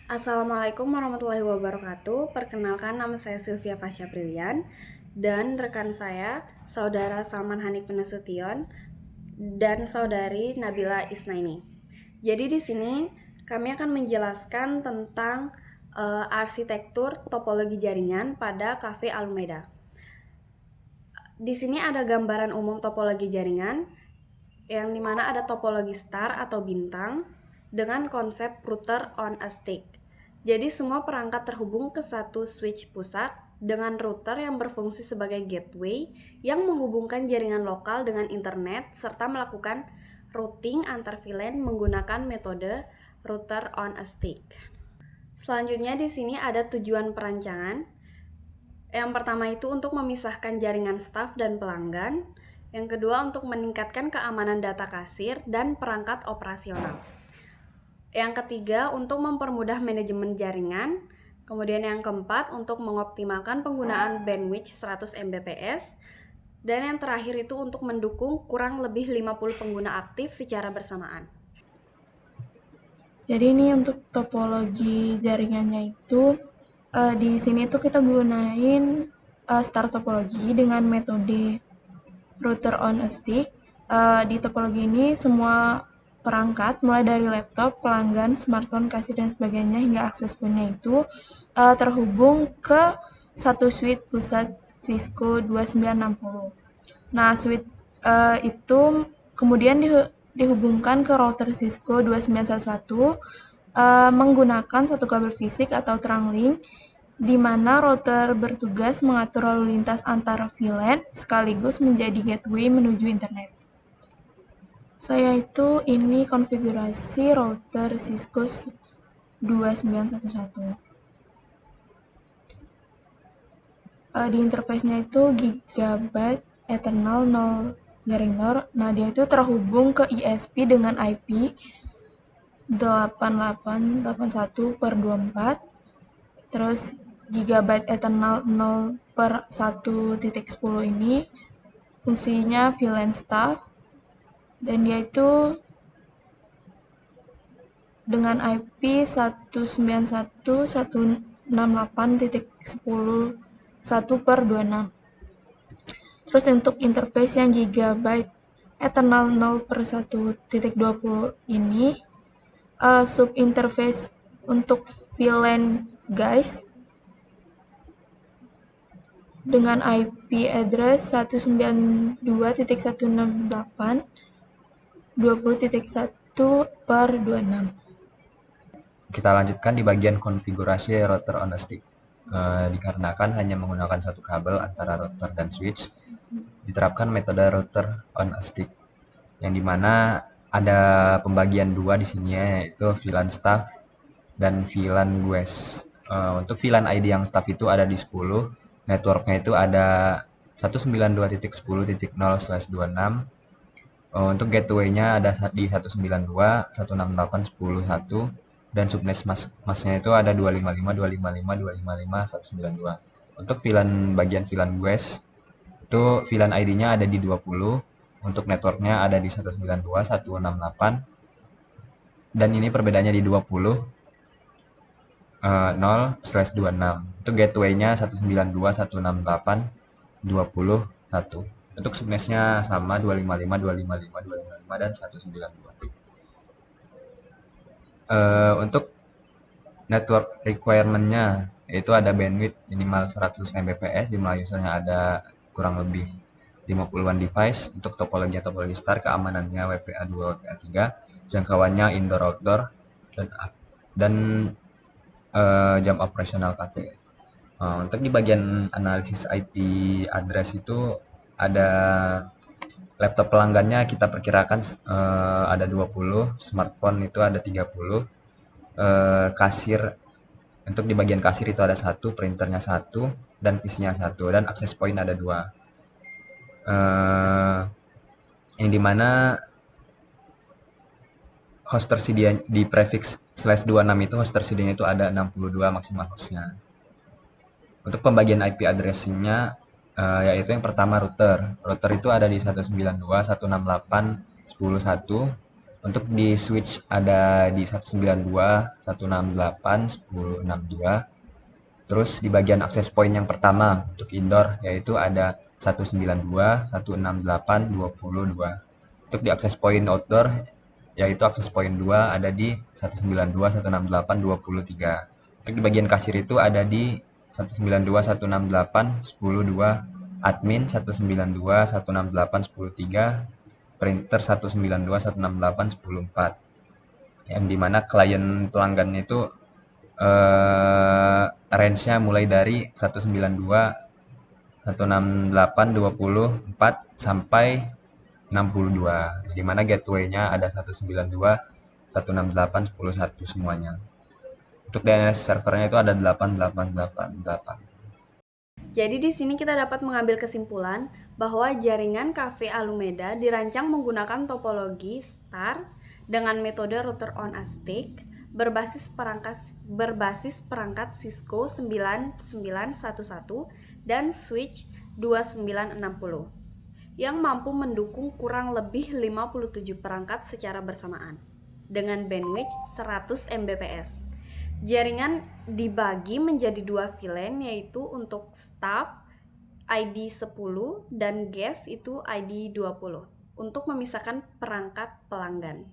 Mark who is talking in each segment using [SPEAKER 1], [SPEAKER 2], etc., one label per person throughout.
[SPEAKER 1] Assalamualaikum warahmatullahi wabarakatuh. Perkenalkan, nama saya Sylvia Fasya Brilian dan rekan saya Saudara Salman Hanif Nasution dan Saudari Nabila Isnaini. Jadi di sini kami akan menjelaskan tentang arsitektur topologi jaringan pada Cafe Almeida. Di sini ada gambaran umum topologi jaringan yang dimana ada topologi star atau bintang dengan konsep router on a stick. Jadi semua perangkat terhubung ke satu switch pusat dengan router yang berfungsi sebagai gateway yang menghubungkan jaringan lokal dengan internet serta melakukan routing antar VLAN menggunakan metode router on a stick. Selanjutnya di sini ada tujuan perancangan. Yang pertama itu untuk memisahkan jaringan staf dan pelanggan. Yang kedua untuk meningkatkan keamanan data kasir dan perangkat operasional. Yang ketiga untuk mempermudah manajemen jaringan. Kemudian yang keempat untuk mengoptimalkan penggunaan bandwidth 100 Mbps. Dan yang terakhir itu untuk mendukung kurang lebih 50 pengguna aktif secara bersamaan.
[SPEAKER 2] Jadi ini untuk topologi jaringannya itu di sini tuh kita gunain star topologi dengan metode router on a stick. Di topologi ini semua perangkat mulai dari laptop, pelanggan, smartphone, kasir dan sebagainya hingga akses punya itu terhubung ke satu switch pusat Cisco 2960. Nah, switch itu kemudian dihubungkan ke router Cisco 2911 menggunakan satu kabel fisik atau trunk link di mana router bertugas mengatur lalu lintas antara VLAN sekaligus menjadi gateway menuju internet. Saya itu ini konfigurasi router Cisco 2911. Di interface-nya itu Gigabyte Ethernet 0 Nah, dia itu terhubung ke ISP dengan IP 8881/24. Terus Gigabyte Ethernet 0/1.10 ini fungsinya VLAN staff dan dia itu dengan IP 191.168.10 Terus untuk interface yang Gigabyte Ethernet 0/1.20 ini sub interface untuk VLAN guys dengan IP address 192.168.20.1/26.
[SPEAKER 3] Kita lanjutkan di bagian konfigurasi router on a stick. Dikarenakan hanya menggunakan satu kabel antara router dan switch, diterapkan metode router on a stick, yang dimana ada pembagian dua di sini yaitu VLAN staff dan VLAN guest. Untuk VLAN ID yang staff itu ada di 10, networknya itu ada 192.10.0/26. Untuk gateway-nya ada di 192.168.10.1 dan subnet masnya itu ada 255.255.255.192. Untuk bagian VLAN guest itu VLAN ID-nya ada di 20, untuk networknya ada di 192.168 dan ini perbedaannya di 20 0/26. Untuk gateway-nya 192.168.20.1. Untuk subnetnya sama 255.255.255 dan 192. Untuk network requirement-nya yaitu ada bandwidth minimal 100 Mbps, jumlah usernya ada kurang lebih 50-an device. Untuk topologi star, keamanannya WPA2, WPA3, jangkauannya indoor outdoor dan jam operasional KT. Untuk di bagian analisis IP address itu ada laptop pelanggannya kita perkirakan ada 20, smartphone itu ada 30, kasir untuk di bagian kasir itu ada 1, printernya 1, dan PC-nya 1, dan access point ada 2. Yang dimana host tersedia di prefix /26 itu host tersedianya itu ada 62 maksimal hostnya. Untuk pembagian IP addressing-nya yaitu yang pertama router. Router itu ada di 192.168.10.1. Untuk di switch ada di 192, 168, 1062. Terus di bagian akses point yang pertama untuk indoor yaitu ada 192, 168, 22. Untuk di akses point outdoor yaitu akses point 2 ada di 192, 168, 23. Untuk di bagian kasir itu ada di 192, 168, 102, admin 192, 168, 103, printer 192, 168, 104. Yang dimana klien pelanggan itu range-nya mulai dari 192, 168, 24 sampai 62. Di mana gateway-nya ada 192, 168, 101 semuanya. Untuk DNS servernya itu ada 8888.
[SPEAKER 1] Jadi di sini kita dapat mengambil kesimpulan bahwa jaringan Cafe Alumeda dirancang menggunakan topologi star dengan metode router on a stick berbasis perangkat Cisco 9911 dan switch 2960 yang mampu mendukung kurang lebih 57 perangkat secara bersamaan dengan bandwidth 100 Mbps. Jaringan dibagi menjadi 2 VLAN yaitu untuk staff ID 10 dan guest itu ID 20 untuk memisahkan perangkat pelanggan.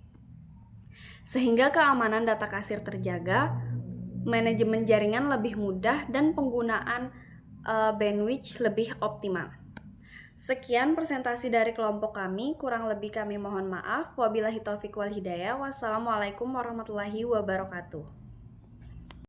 [SPEAKER 1] Sehingga keamanan data kasir terjaga, manajemen jaringan lebih mudah dan penggunaan bandwidth lebih optimal. Sekian presentasi dari kelompok kami, kurang lebih kami mohon maaf. Wabillahi taufiq wal hidayah. Wassalamualaikum warahmatullahi wabarakatuh.